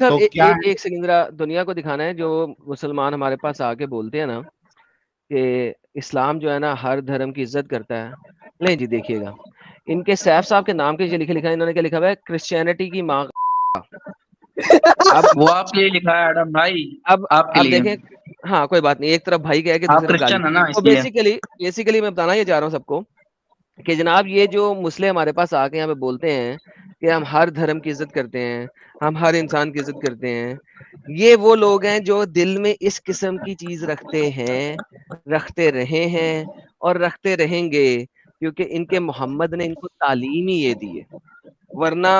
Sir तो क्या एक एक सेकंड जरा दुनिया को दिखाना है। जो मुसलमान हमारे पास आके बोलते हैं ना कि इस्लाम जो है ना हर धर्म की इज्जत करता है। नहीं जी, देखिएगा इनके सैफ साहब के नाम के नीचे लिखा है, इन्होंने क्या लिखा हुआ है, क्रिश्चियनिटी की माँ। अब वो आपके लिए लिखा है एडम भाई, आपके अब लिए। देखें। हाँ कोई बात नहीं, एक तरफ भाई कह के आप दूसरी तरफ गाली। क्रिश्चियन है ना, तो इसलिए। बेसिकली मैं बताना ये चाह रहा हूँ सबको कि जनाब ये जो मुस्लिम हमारे पास आके यहाँ पे बोलते हैं कि हम हर धर्म की इज्जत करते हैं, हम हर इंसान की इज्जत करते हैं, ये वो लोग हैं जो दिल में इस किस्म की चीज रखते हैं, रखते रहे हैं और रखते रहेंगे, क्योंकि इनके मोहम्मद ने इनको तालीम ही ये दी है। वरना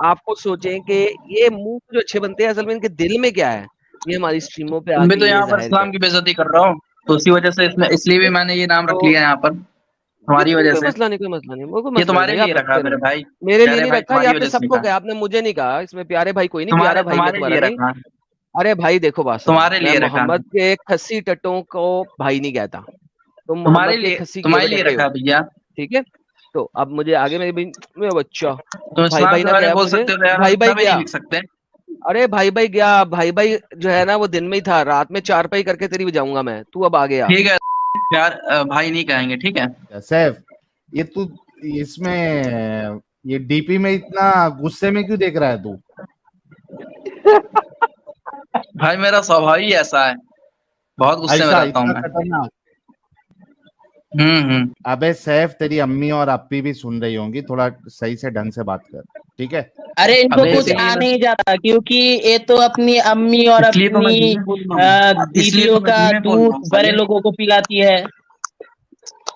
आपको सोचें कि ये मुंह जो अच्छे बनते हैं, असल में इनके दिल में क्या है, ये हमारी स्ट्रीमों पे तुम भी तो आके ये यहाँ पर जाहिर इस्लाम की करते बेइज्जती कर रहे हो, तो उसी वजह से इसमें, इसलिए भी हैं। मैंने ये नाम रख तो लिया यहाँ पर, ये तुम्हारी वजह कोई से। मसला नहीं, कोई मसला नहीं, वो कोई ये मसला तुम्हारे नहीं, लिए आप रखा रखते मेरे रहें। भाई, मेरे लिए प्यारे नहीं भाई, रखा, ये तुम्हारी आपने वजह से सबको लिखा। कहा, आपने मुझे नहीं कहा। इसमें प्यारे भाई कोई नहीं, प्यारा तुम्हारे भाई मैं तुम्हारे तुम्हारा लिए नहीं। रखा। अरे भाई देखो, बात सुनो, तुम्हारे मैं लिए रखा। मोहम्मद के खस्सी टट्टों को भाई नहीं कहता, तुम तुम्हारे मोहम्मद के लिए, खस्सी किए तुम्हारे हुए लिए टट्टे हो। रखा भैया। ठीक है। तो अब मुझे आगे मेरे बच्चा तुम भाई इस्लाम भाई के ना बारे में क्या बोल मुझे, सकते हो तो यार हम भाई इतना भाई भी नहीं गया। लिख सकते। अरे भाई भाई गया, भाई भाई जो है ना वो दिन में ही था, रात में चारपाई करके तेरी बजाऊंगा मैं, तू अब आ गया। ठीक है, प्यार भाई नहीं कहेंगे, ठीक है। सैफ, ये तू इसमें ये डीपी में इतना गुस्से में क्यों देख रहा है तू? भाई मेरा स्वभाव ही ऐसा है, बहुत गुस्से में ऐसा रहता हूँ इतना मैं। खतरनाक? हम्म। अबे सैफ, तेरी अम्मी और अप्पी भी सुन रही होंगी, थोड़ा सही से ढंग से बात कर, ठीक है? अरे इनको अबे कुछ इसीलिए आ मैं, नहीं जाता, क्योंकि ये तो अपनी अम्मी और इसलिए तो मैं अपनी धीमे बोल रहा हूँ, इसलिए दीदियों तो मैं का धीमे बोल रहा दूध हूँ बड़े साले। लोगों को पिलाती है।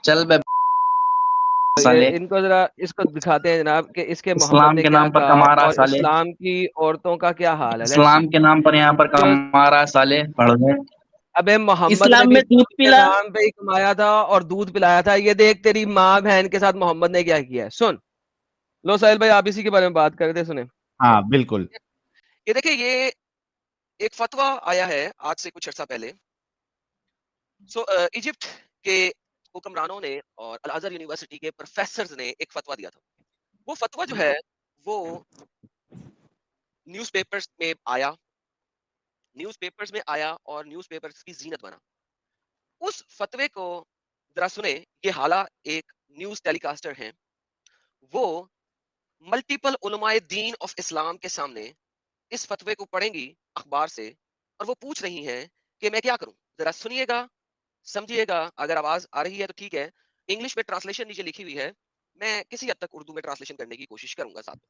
चल बे ये साले, इनको जरा इसको दिखाते हैं जनाब कि इसके मोहम्मद इस्लाम ने के क्या नाम पर कहा कमा रहा है और साले, इस्लाम की औरतों का क्या हाल है। Let's see. इस्लाम के नाम पर यहाँ पर तो कमा रहा है साले, पढ़ ले। अबे मोहम्मद ने इस्लाम भी में दूध दूध के पिला। नाम पे ही कमाया था और दूध पिलाया था। ये देख तेरी माँ बहन के साथ मोहम्मद ने क्या किया है, सुन। लो साहिल भाई, आप इसी के बारे में बात कर रहे थे, सुने। हाँ बिल्कुल। ये देखिए, ये एक फतवा आया है आज से कुछ अर्सा पहले। इजिप्ट के हुक्मरानों ने और अल अज़हर यूनिवर्सिटी के प्रोफेसर्स ने एक फतवा दिया था। वो फतवा जो है वो न्यूज़पेपर्स में आया, न्यूज़पेपर्स में आया और न्यूज़पेपर्स की जीनत बना। उस फतवे को जरा सुने। ये हाला एक न्यूज़ टेलीकास्टर हैं, वो multiple Ulamae Deen of Islam के सामने इस फतवे को पढ़ेंगी अखबार से, और वो पूछ रही हैं कि मैं क्या करूं। जरा सुनिएगा, समझिएगा। अगर आवाज आ रही है तो ठीक है, इंग्लिश में ट्रांसलेशन नीचे लिखी हुई है, मैं किसी हद तक उर्दू में ट्रांसलेशन करने की कोशिश करूंगा साथ में।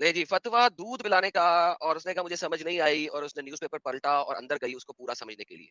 नहीं जी, फतवा दूध पिलाने का, और उसने कहा मुझे समझ नहीं आई, और उसने न्यूज़पेपर पलटा और अंदर गई उसको पूरा समझने के लिए।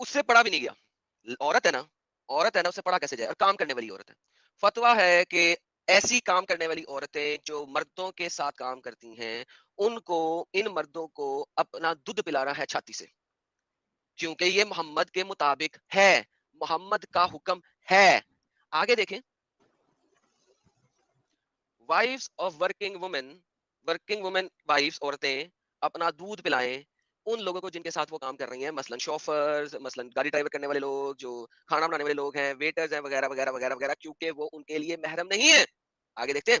उससे पढ़ा भी नहीं गया। औरत है ना, औरत है ना, उससे पढ़ा कैसे जाए, और काम करने वाली औरत है। फतवा है कि ऐसी काम करने वाली औरतें जो मर्दों के साथ काम करती हैं, उनको, इन मर्दों को अपना दूध पिलाना है छाती से, क्योंकि ये मोहम्मद के मुताबिक है, मोहम्मद का हुक्म है। आगे देखें। Wives of working women wives, औरतें अपना दूध पिलाएं उन लोगों को जिनके साथ वो काम कर रही हैं, मसलन शोफर्स, मसलन गाड़ी ड्राइवर करने वाले लोग, जो खाना बनाने वाले लोग हैं, वेटर्स हैं, वगैरह वगैरह वगैरह वगैरह, क्योंकि वो उनके लिए महरम नहीं है। आगे देखते हैं।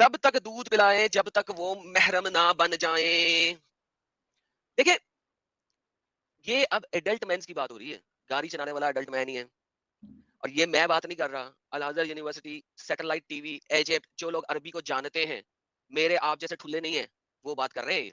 तब तक दूध पिलाएं जब तक वो महरम ना बन जाएं। देखिए, ये अब एडल्ट मैन की बात हो रही है, गाड़ी चलाने वाला एडल्ट मैन ही है। और ये मैं बात नहीं कर रहा, Al Azhar university, satellite TV, Egypt, जो लोग अरबी को जानते हैं, मेरे आप जैसे ठुल्ले नहीं है, वो बात कर रहे हैं।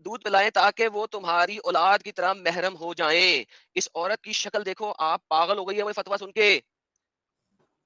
दूध पिलाएं ताकि वो तुम्हारी औलाद की तरह महरम हो जाएं। इस औरत की शक्ल देखो, आप पागल हो गई है वो फतवा सुन के।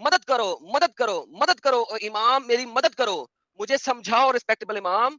मदद करो, मदद करो, मदद करो, इमाम मेरी मदद करो, मुझे समझाओ रिस्पेक्टेबल इमाम।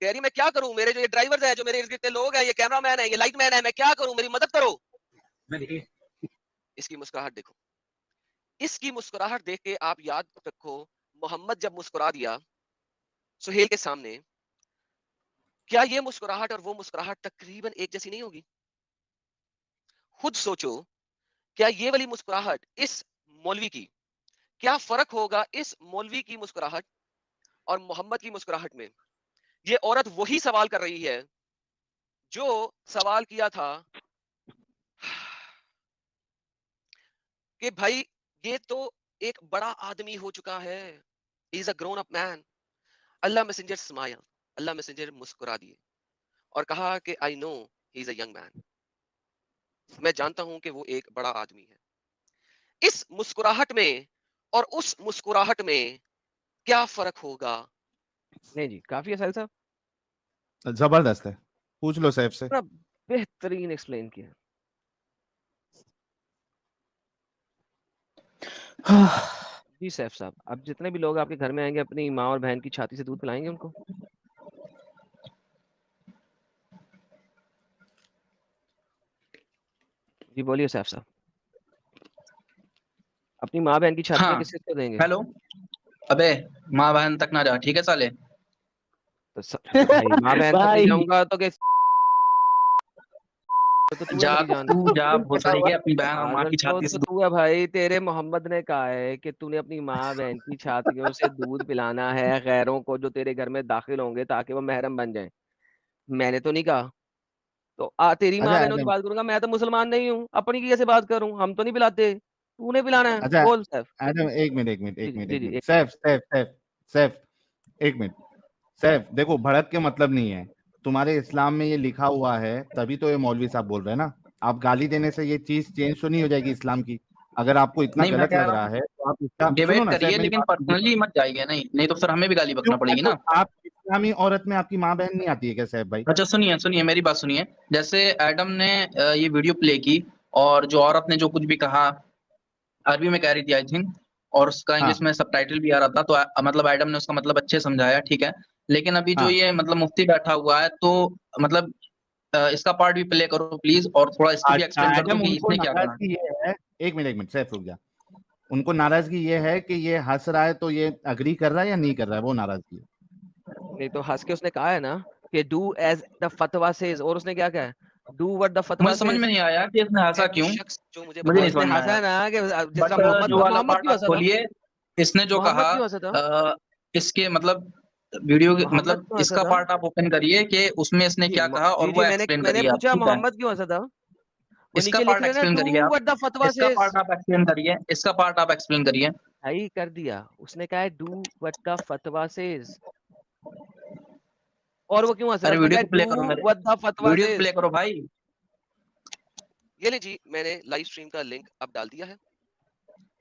कह रही मैं क्या करूं, मेरे जो ये ड्राइवर्स हैं, जो मेरे इर्द गिर्द के लोग हैं, ये कैमरामैन है, ये लाइटमैन है, मैं क्या करूं, मेरी मदद करो। इसकी मुस्कुराहट देखो, इसकी मुस्कुराहट देख के आप याद रखो, मोहम्मद जब मुस्कुरा दिया सुहेल के सामने, क्या ये मुस्कुराहट और वो मुस्कुराहट तकरीबन एक जैसी नहीं होगी? खुद सोचो, क्या ये वाली मुस्कुराहट इस मौलवी की, क्या फर्क होगा इस मौलवी की मुस्कुराहट और मोहम्मद की मुस्कुराहट में? ये औरत वही सवाल कर रही है जो सवाल किया था कि भाई ये तो एक बड़ा आदमी हो चुका है, is a grown up man. Allah messenger smile, Allah messenger मुस्कुरा दिए और कहा कि I know he is a young man, मैं जानता हूं कि वो एक बड़ा आदमी है। इस मुस्कुराहट में और उस मुस्कुराहट में क्या फर्क होगा? नहीं जी, काफी है साहिल साहब, जबरदस्त है, पूछ लो सैफ से। बड़ा बेहतरीन एक्सप्लेन किया। जी सैफ साहब, अब जितने भी लोग आपके घर में आएंगे अपनी माँ और बहन की छाती से दूध पिलाएंगे उनको? जी बोलिए सैफ साहब, अपनी माँ बहन की छाती में हाँ किस चीज को देंगे? हेलो, अबे माँ बहन तक ना जा, ठीक है साले। तो भाई माँ बहन तक नहीं भाई जाऊंगा तो कैसे? तो तू है जा मेरी जान। तू जा भोसड़ी के अपनी बहन और माँ पागल की छाती से तो तू है भाई, तेरे मोहम्मद ने कहा है कि तूने अपनी माँ बहन की छातियों से दूध पिलाना है गैरों को जो तेरे घर में दाखिल होंगे ताकि वो महरम बन जाएं। मैंने तो नहीं कहा। तो तेरी माँ अच्छा बहनों की एडम, बात करूंगा, मैं तो मुसलमान नहीं हूँ, अपनी की कैसे बात करूँ? हम तो नहीं पिलाते, तूने पिलाना है, अच्छा बोल सैफ। एडम, एक मिनट एक मिनट जी एक मिनट जी एक जी, मिनट, एक सैफ सैफ सैफ सैफ, एक मिनट। सैफ देखो, भड़क के मतलब नहीं है, तुम्हारे इस्लाम में ये लिखा हुआ है, तभी तो ये मौलवी साहब बोल रहे हैं ना। आप गाली देने से ये चीज चेंज तो नहीं हो जाएगी इस्लाम की। अगर आपको इतना नहीं मैं गलत कह लग रहा रहा हूँ है तो आप इसका सुनो डिबेट ना सैफ, करिए मेरी लेकिन बात सुनिए। पर्सनली मत जाइए, नहीं नहीं तो फिर हमें भी गाली क्यों बकना पड़ेगी तो ना। आप इस्लामी औरत में आपकी माँ बहन नहीं आती है क्या सैफ भाई? अच्छा सुनिए सुनिए, मेरी बात सुनिए। जैसे एडम ने ये वीडियो प्ले की और जो औरत ने जो कुछ भी कहा, अरबी में कह रही थी आई थिंक, और उसका हाँ इंग्लिश में सबटाइटल भी आ रहा था, तो मतलब एडम ने उसका मतलब अच्छे समझाया, ठीक है। लेकिन अभी जो हाँ। ये मतलब मुफ्ती बैठा हुआ है, तो मतलब इसका पार्ट भी प्ले करो प्लीज, और थोड़ा इसकी भी अच्छा एक्सप्लेन कर दो एडम, कि उनको इसने क्या कहा। नाराजगी ये है, एक मिनट सैफ रुक जा। उनको नाराजगी ये है कि ये हंस रहा है, तो ये अग्री कर रहा है या नहीं कर रहा है, वो नाराजगी है। नहीं तो हंस के उसने कहा है ना कि डू एज द फतवा सेज, और उसने क्या कहा है? डू व्हाट द फतवा मुझे समझ में सेज। नहीं आया कि इसने हंसा क्यों, शख्स जो मुझे मुझे बता नहीं उसने समझ में हंसा आया। है ना कि जिस बट तरह मोहम्मद जो वाला मोहम्मद पार्ट क्यों आप हंसा था? खोलिए, इसने जो मोहम्मद कहा क्यों हंसा था? इसके मतलब वीडियो मोहम्मद मतलब क्यों हंसा इसका था? पार्ट आप ओपन करिए कि उसमें इसने जी क्या कहा, और जी वो जी, मैंने एक्सप्लेन मैंने करिए आप, पूछा ठीक है। मोहम्मद क्यों हंसा था? वो इसका नीचे लिख पार्ट लेना एक्सप्लेन डू करिए आप, व्हाट द फतवा इसका सेज। पार्ट आप एक्सप्लेन करिए, इसका पार्ट आप एक्सप्लेन करिए। भाई कर दिया, उसने कहा है डू व्हाट द फतवा सेज, और वो क्यों हंस रहा अरे है? उसने वीडियो कहा तो प्ले करो, डू मेरे व्हाट द फतवा वीडियो तो सेज। प्ले करो भाई। ये ले जी, मैंने लाइव स्ट्रीम का लिंक अब डाल दिया है।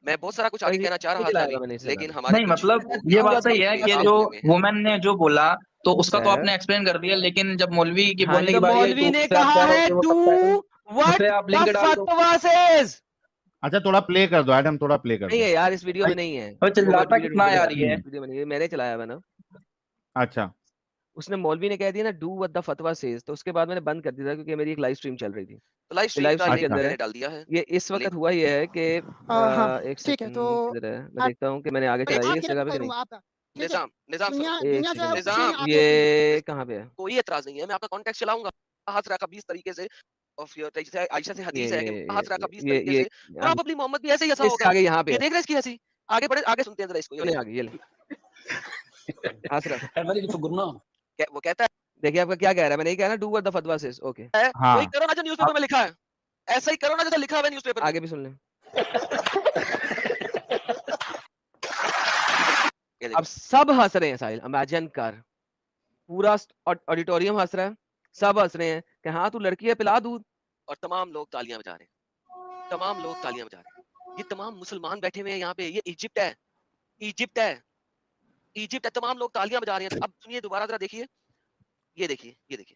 मैं बहुत सारा कुछ आगे भाई कहना चाह नहीं रहा था चलाएगा, अभी, मैं नहीं चला लेकिन रहा। हमारे नहीं कुछ मतलब ये बात आवाज सही है कि आगे जो हुए हैं। वुमेन ने जो बोला तो उसका तो सर आपने एक्सप्लेन कर दिया, लेकिन जब मौलवी की हाँ जी, बोलने की तो बारी आई मौलवी तो ने उससे आप कहा कह रहे हो है कि वो डू सबटाइटल, व्हाट उसे आप द लिंक डाल दो। फतवा सेज। अच्छा थोड़ा प्ले कर दो एडम, थोड़ा प्ले कर नहीं दो। है यार, इस वीडियो भाई में नहीं है। भाई वो मैं चिल्लाता वीडियो ढूंढ कितना के यार बताता हूँ, ये। इस वीडियो में नहीं है, मैंने चलाया हुआ ना। अच्छा उसने मौलवी ने कह दिया ना डू व्हाट द फतवा सेज, तो उसके बाद मैंने बंद कर दिया था क्योंकि मेरी एक लाइव स्ट्रीम चल रही थी। तो लाइव ये स्ट्रीम लाइव का स्ट्रीम के लिंक अंदर है, मैंने डाल दिया है। ये इस वक्त लिंक हुआ ये है कि हाँ एक ठीक है, तो सेकंड किधर है, मैं आप देखता हूँ कि मैंने आगे मैं चलाई है इस आखिर जगह पे कि नहीं। करूँगा आपका, ठीक है? निजाम निजाम सुनो, एक दुनिया से सेकंड, पूछेंगे, निजाम आप ये सुनिए। ये कहाँ पे है? कोई एतराज नहीं है, मैं आपका कॉन्टेक्स्ट चलाऊंगा। हजरा का 20 तरीके से, और फिर जैसे आयशा से ये हदीस है ये कि हजरा का 20 ये तरीके ये से, प्रोबेबली मोहम्मद भी ऐसे ही हंसा इससे होगा। आगे यहाँ पे ये है, देख रहे हैं इसकी हंसी। आगे बढ़े, आगे सुनते हैं जरा इसको, ये नहीं देखो। आगे, ये ले हासरा। वो कहता देखिए आपका क्या कह रहा है, मैंने नहीं कहा ना डू व्हाट द फतवा सेज। ओके, है वही हाँ करो ना जो न्यूज़पेपर में लिखा है, ऐसा ही करो ना जैसा लिखा हुआ है न्यूज़पेपर में। आगे भी सुन लें। ये अब देखो, सब हंस रहे हैं साहिल, इमेजिन कर, पूरा ऑडिटोरियम हंस रहा है, सब हंस रहे हैं कि हाँ तू लड़की है पिला दूध, और तमाम लोग तालियां बजा रहे हैं, तमाम लोग तालियां बजा रहे हैं। ये तमाम मुसलमान बैठे हुए हैं यहाँ पे, ये इजिप्ट है, इजिप्ट है, इजिप्ट है, तमाम लोग तालियां बजा रहे हैं। अब सुनिए दोबारा जरा देखिए, ये देखिए, ये देखिए।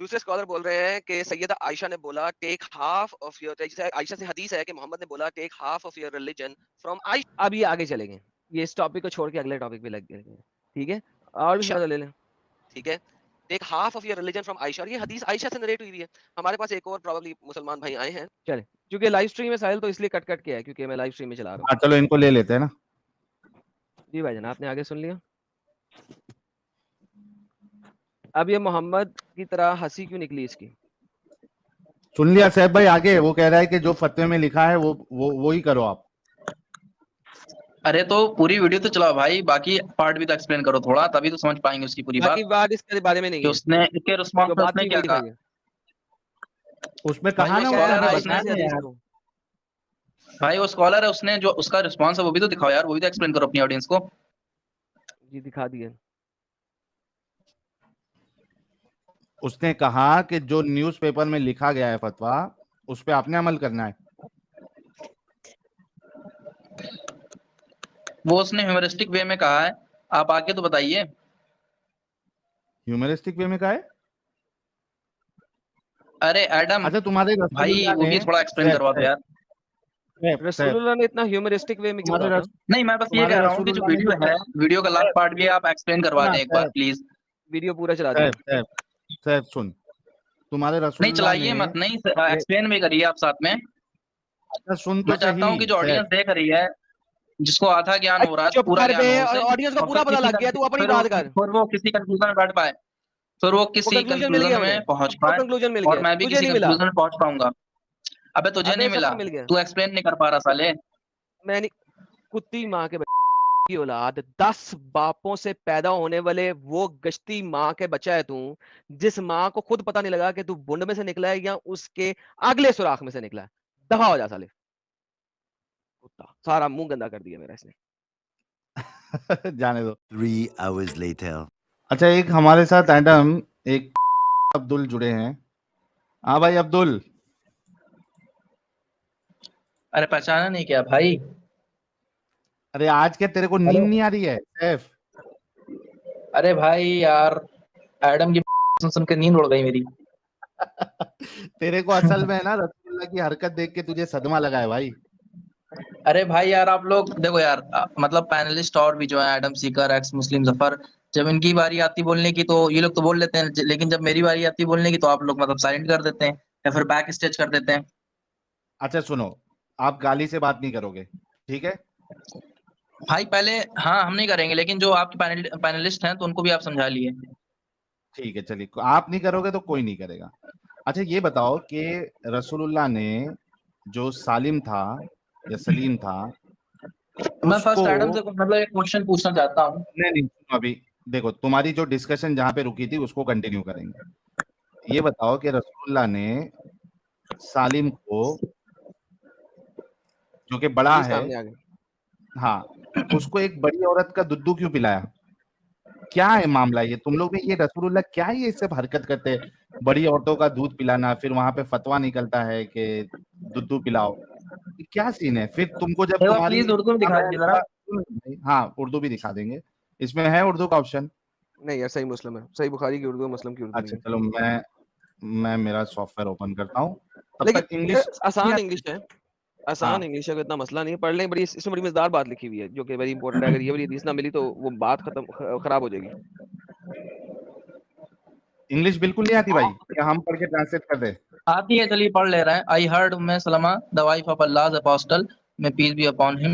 दूसरे स्कॉलर बोल रहे हैं कि सैयदा आयशा ने बोला take half of your, Aisha से हदीस है कि मोहम्मद ने बोला take half of your religion from Aisha. अब ये आगे चलेंगे, ये इस टॉपिक को छोड़ के अगले टॉपिक पे लग गए, ठीक है, और भी पता ले लें। ठीक है, take half of your religion from Aisha, और ये हदीस आयशा से नरेट हुई है। हमारे पास एक और प्रोबेबली मुसलमान भाई आए हैं, चले, क्योंकि लाइव स्ट्रीम में साहिल तो इसलिए कट कट के है क्योंकि मैं लाइव स्ट्रीम में चला रहा हूँ। चलो इनको ले लेते हैं ना। जी भाईजान, आपने आगे सुन लिया। अब ये मोहम्मद की तरह हंसी क्यों निकली इसकी? सुन लिया सैफ भाई, आगे वो कह रहा है कि जो फतवे में लिखा है वो ही करो आप। अरे तो पूरी वीडियो तो चलाओ भाई, बाकी पार्ट भी तो एक्सप्लेन करो थोड़ा, तभी तो समझ पाएंगे उसकी पूरी बाकी बात इसके बारे में नहीं कि है, उसने इसके रिस्पॉन्स जो में बात उसने की क्या वही कहा। दिखाई है। उसमें कहा भाई ना वो वो कह रहा है बताया बचने से है हदीस यार। को। भाई वो स्कॉलर है, उसने जो उसका रिस्पॉन्स है वो भी तो दिखाओ यार, वो भी तो एक्सप्लेन करो अपनी ऑडियंस को। जी दिखा दिए। उसने कहा कि जो न्यूज़पेपर में लिखा गया है फतवा, उस पे आपने अमल करना है। वो उसने ह्यूमरिस्टिक वे में कहा है, आप आगे तो बताइए। ह्यूमरिस्टिक वे में कहा है? अरे एडम अच्छा तुम्हारे भाई रसूलुल्लाह वो ने भी थोड़ा एक्सप्लेन करवा दो यार। रसूलुल्लाह ने इतना ह्यूमरिस्टिक वे में क्यों तुम्हारे कहा था? नहीं मैं बस ये कह रहा हूँ कि जो वीडियो है, वीडियो का लास्ट पार्ट भी आप एक्सप्लेन करवा दें एक बार प्लीज। वीडियो पूरा चला दिया। सैफ सुन, तुम्हारे नहीं रसूलुल्लाह चलाइए ने मत, नहीं एक्सप्लेन भी करिए आप साथ में। अच्छा सुन तो मैं चाहता हूँ कि जो ऑडियंस देख रही है, जिसको आधा ज्ञान हो रहा है, चुप पूरा कर ज्ञान बे, हो उसे, ऑडियंस को और पूरा फिर पता किसी लग गया, तू अपनी बात कर। फिर वो किसी कंक्लूजन में बैठ पाए, फिर वो किसी कंक्लूजन मिल गया कंक्लूजन में मुझे, पहुंच वो पाए, कंक्लूजन मिल और गया, मैं भी तुझे किसी नहीं मिला। कंक्लूजन में पहुंच पाऊंगा। अबे तुझे नहीं मिला, सबको मिल गया। तू एक्सप्लेन नहीं कर पा रहा साले। मैं नहीं, कुत्ती माँ के की औलाद, 10 बापों से पैदा होने वाले वो गश्ती माँ के बच्चा है तू, जिस माँ को खुद पता नहीं लगा कि तू बुंड में से निकला है या उसके अगले सुराख में से निकला है। दफा हो जा साले कुत्ता, सारा मुंह गंदा कर दिया मेरा इसने। जाने दो। 3 hours later. अच्छा एक हमारे साथ एडम एक अब्दुल जुड़े हैं। हाँ भाई अब्दुल। अरे पहचाना नहीं क्या भाई? अरे आज क्या तेरे को नींद नहीं आ रही है सैफ? अरे भाई यार एडम की सुन सुन के नींद उड़ गई मेरी। तेरे को असल में है ना रसूलुल्लाह की हरकत देख के तुझे सदमा लगा है भाई। अरे भाई यार आप लोग देखो यार, मतलब पैनलिस्ट और भी जो है एडम सीकर, एक्स मुस्लिम जफर, जब इनकी बारी आती बोलने की तो ये लोग तो बोल लेते हैं, लेकिन जब मेरी बारी आती बोलने की तो आप लोग मतलब साइलेंट कर देते हैं या फिर बैक स्टेज कर देते हैं। अच्छा सुनो, आप गाली से बात नहीं करोगे, ठीक है? भाई पहले हाँ हम नहीं करेंगे, लेकिन जो आपके पैनलिस्ट हैं तो उनको भी आप समझा लिए। ठीक है चलिए, आप नहीं करोगे तो कोई नहीं करेगा। अच्छा ये बताओ कि रसूलुल्लाह ने जो सालिम था या सलीम था, मैं फर्स्ट उसको एडम से मतलब एक क्वेश्चन पूछना चाहता हूँ। नहीं अभी देखो तुम्हारी जो डिस्कशन जहां पे रुकी थी उसको कंटिन्यू करेंगे। ये बताओ कि रसूलुल्लाह ने सालिम को, जो कि बड़ा है, हाँ, उसको एक बड़ी औरत का दूध क्यों पिलाया? क्या है मामला? ये तुम लोग में ये रसूलुल्लाह क्या है ये सब हरकत करते हैं, बड़ी औरतों का दूध पिलाना, फिर वहां पे फतवा निकलता है कि दूध पिलाओ, क्या सीन है? फिर तुमको जब तुम्हारी प्लीज उर्दू में दिखा दीजिए जरा। हाँ उर्दू भी दिखा देंगे, इसमें है उर्दू का ऑप्शन। नहीं यार सही मुस्लिम है, सही बुखारी की उर्दू है, मुस्लिम की उर्दू अच्छा नहीं है। चलो मैं मेरा सॉफ्टवेयर ओपन करता हूँ, तब लेकिन तक इंग्लिश आसान इंग्लिश है, आसान हाँ। इंग्लिश है, कोई इतना मसला नहीं है, पढ़ लें। बड़ी इसमें बड़ी मजेदार बात लिखी हुई है जो कि वेरी इंपॉर्टेंट है। अगर ये वाली हदीस ना मिली तो वो बात खराब हो जाएगी। इंग्लिश बिल्कुल नहीं आती भाई, क्या हम पढ़ के ट्रांसलेट कर दे? आती है, चलिए पढ़ ले रहे हैं। I heard Umm Salama the wife of अल्लाह's apostle may peace be upon him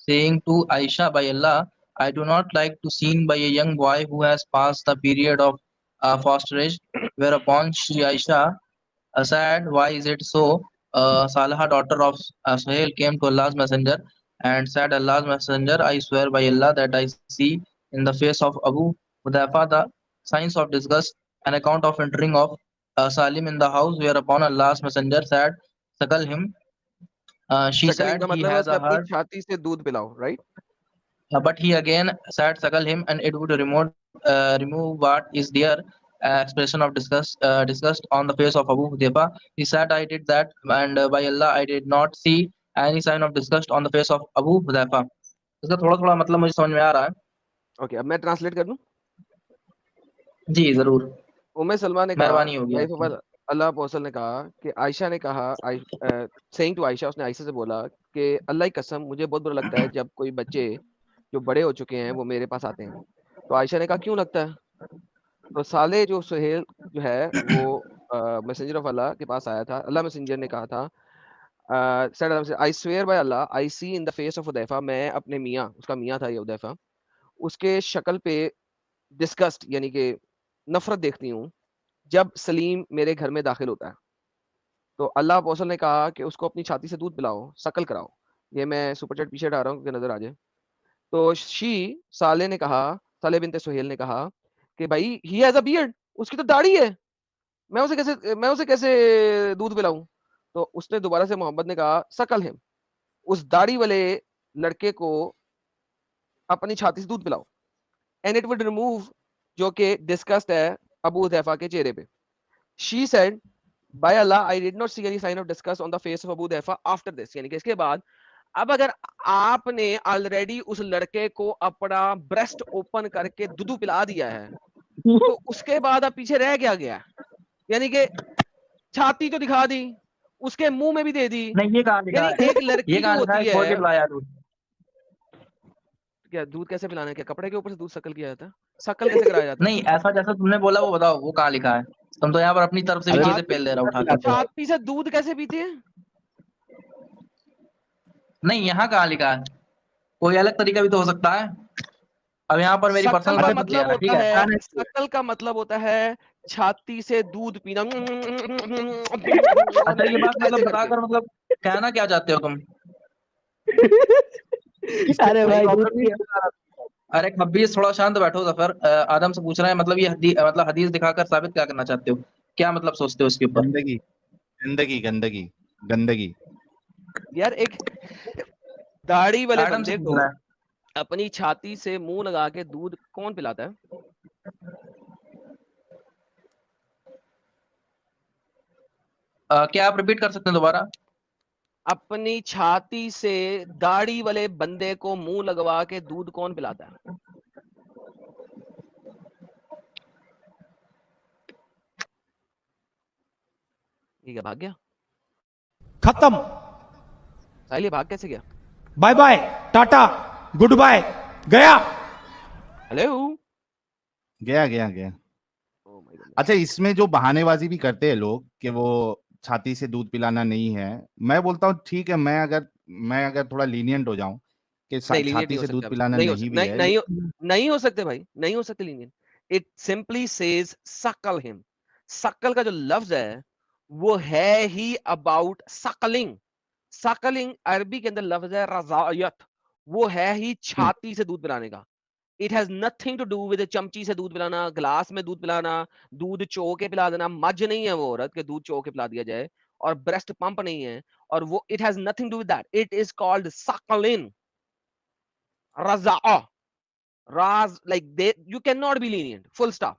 saying to Aisha by Allah, I do not like to seen by a young boy who has passed the period of fosterage. Whereupon she Aisha said, why is it so? Salaha daughter of Suhail came to Allah's messenger and said, Allah's messenger, I swear by Allah that I see in the face of Abu Hudhaifa the signs of disgust, an account of entering of Salim in the house, whereupon Allah's messenger said, "Suckle him." She Suckling said का he मतलब है has उसे a अपनी hurt, छाती से दूध पिलाओ, right? but he again said, "Suckle him," and it would remove what is there. Expression of disgust on the face of Abu Hudayfa. He said, "I did that, and by Allah, I did not see any sign of disgust on the face of Abu Hudayfa." इसका थोड़ा थोड़ा मतलब मुझे समझ में आ रहा है। Okay, अब मैं ट्रांसलेट कर दूं। जी जरूर, उम्मे सलमा ने कहा, मेहरबानी होगी वाइफ आपकी। ऑफ अल्लाह अपोस्टल ने कहा कि आयशा ने कहा, सेइंग टू आयशा, उसने आयशा से बोला कि अल्लाह की कसम मुझे बहुत बुरा लगता है जब कोई बच्चे जो बड़े हो चुके हैं वो मेरे पास आते हैं। तो आयशा ने कहा क्यों लगता है? तो साले जो सुहेल जो है वो मैसेंजर ऑफ अल्लाह के पास आया था। अल्लाह मैसेंजर ने कहा था, I swear by Allah I see in the face of उदैफा, मैं अपने मियाँ, उसका मियाँ था ये उदैफा, उसके शक्ल पे डिस्गस्ट यानी कि नफरत देखती हूँ जब सलीम मेरे घर में दाखिल होता है। तो अल्लाह अपोस्टल ने कहा कि उसको अपनी छाती से दूध पिलाओ, शकल कराओ। ये मैं सुपर चैट पीछे हटा रहा हूँ क्योंकि नजर आ जाए। तो साले ने कहा, साले बिनते सुहेल ने कहा कि भाई ही हैज अ बियर्ड, उसकी तो दाढ़ी है, मैं उसे कैसे दूध पिलाऊं? तो उसने दोबारा से मोहम्मद ने कहा सकल हिम, उस दाढ़ी वाले लड़के को अपनी छाती से दूध पिलाओ, एंड इट वुड रिमूव, जो कि डिस्कस्ड है अबू हुदैफा के चेहरे पे। She said by Allah I did not see any sign of disgust on the face of Abu Hudhaifa after this, यानी कि इसके बाद अब अगर आपने ऑलरेडी उस लड़के को अपना ब्रेस्ट ओपन करके दूध पिला दिया है तो उसके बाद अब पीछे रह क्या गया? यानी कि छाती तो दिखा दी, उसके मुंह में भी दे दी, नहीं ये कहाँ लिखा यानी है? एक ये लड़की जो कहाँ लिखा है? होती खोल के है, पिलाया दूध। क्या दूध कैसे पिलाना है? क्या कपड़े के ऊपर से दूध शकल किया जाता है? शकल कैसे कराया जाता है? नहीं ऐसा जैसा तुमने बोला वो बताओ, वो कहाँ लिखा है? तुम तो यहाँ पर अपनी तरफ से भी अरे चीजें पेल दे रहा उठा के। छाती से दूध कैसे पीते हैं? नहीं यहाँ कहाँ लिखा है? कोई अलग तरीका भी तो हो सकता है। अब यहाँ पर मेरी पर्सनल शकल का बात मत मतलब लेना, ठीक होता है? है, शकल का मतलब होता है छाती से दूध पीना। अच्छा ये बात मतलब ऐसे करके। बताकर मतलब कहना क्या चाहते हो तुम? अरे भाई दूध पिया। अरे खब्बीस थोड़ा शांत बैठो जफर। आदम से पूछ रहे हैं मतलब ये मतलब हदीस दिखाकर साबित क्या करना चाहते हो? क्या मतलब सोचते हो इसके ऊपर? गंदगी गंदगी गंदगी गंदगी। यार एक दाढ़ी वाले आदम से बंदे पूछ को रहा है। अपनी छाती से मुंह लगा के दूध कौन पिलाता है? क्या आप रिपीट कर सकते हैं दोबारा? अपनी छाती से दाढ़ी वाले बंदे को मुंह लगवा के दूध कौन पिलाता है? ठीक है, भाग गया खत्म, साहिल, ये भाग कैसे गया? Bye bye, tata, goodbye, गया। हेलो, गया गया गया। Oh my god. अच्छा, इसमें जो बहानेबाजी भी करते हैं लोग कि वो छाती से दूध पिलाना नहीं है, मैं बोलता हूँ ठीक है, मैं अगर थोड़ा लीनियंट हो जाऊं कि नहीं, लीनियंट छाती नहीं हो से दूध सकते आप, पिलाना नहीं हो नहीं सकते, भी है, नहीं हो सकते भाई, नहीं हो सकते लीनियंट। इट सिंपली सेज सकल हिम। सकल का जो लफ्ज है वो है ही अबाउट सकलिंग। सकलिंग अरबी के अंदर लफ्ज है रजायत, वो है ही छाती से दूध पिलाने का। It has nothing to do with चमची से दूध पिलाना, ग्लास में दूध पिलाना, दूध चो के पिला देना। मज नहीं है वो औरत के दूध चो के पिला दिया जाए, और ब्रेस्ट पंप नहीं है, और वो it has nothing to do with that. It is called Saqlain, Raza, raz, like they, you cannot be lenient, full stop.